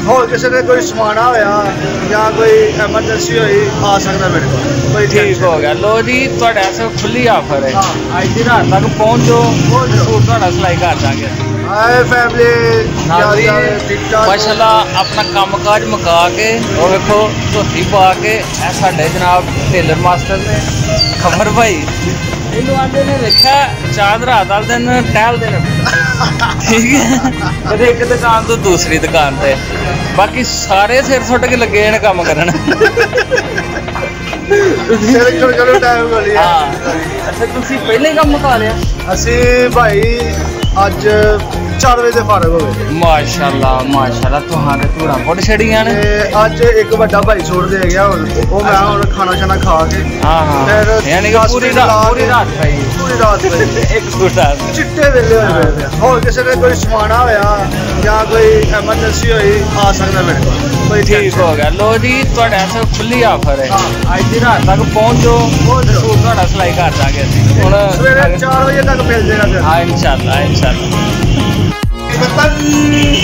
होर किसी ने कोई समाना होया या कोई एमरजेंसी हुई आ सकता मेरे को कोई ठीक हो गया। लो जी तुहाडे वास्ते खुली ऑफर है, अज दी रात तक पहुंचो सूट तुहाडा सिलाई कर देंगे। हाय फैमिली माशाल्लाह अपना कामकाज मुका के और देखो धोती पा के साडे जनाब टेलर मास्टर ने खबर भाई इन्हू आंदे ने देखा चांद रात वाले दिन टहलदे ने ठीक है कदे एक दुकान तो दूसरी दुकान ते बाकी सारे सिर सुट के लगे ने काम करन। अच्छा तुसी पहले काम मुका लिया? असी भाई अज 4 बजे से फारग हो गए। माशाल्लाह माशाल्लाह तुहां दे धूड़ा फुट छड़ियां ने। अज एक बड़ा भाई छोड़ दे गया हुन ओ मैं हुन खाना शाना खा के हां हां यानी कि पूरी रात भाई पूरी रात एक सूट चिट्टे वेले होए पे और किसी ने कोई समाना होया या कोई एमरजेंसी हुई आ सकदा मेरे को कोई ठीक हो गया। लो जी तुहाडे वास्ते खुली ऑफर है, अज दी रात तक पहुंचो सूट तुहाडा सिलाई कर देंगे हुन सवेरे 4 बजे तक मिल जाएगा। हां इंशाल्लाह इंशाल्लाह। वतन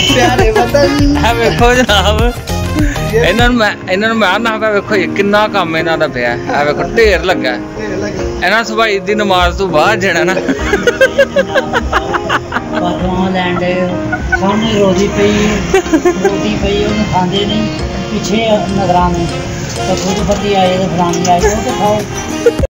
प्यारे वतन है वेखो जनाब इन्हां नूं मैं आना वेखो किन्ना काम इन्हां दा पिया है वेखो ढेर लगा इन्हां सभाई दी नमाज तो बाद जेड़ा ना लैंड सामने रोटी पई उन्हें खाते नहीं पीछे नजराने तो खुद बंदी आए तो फलानी आए तो खाओ।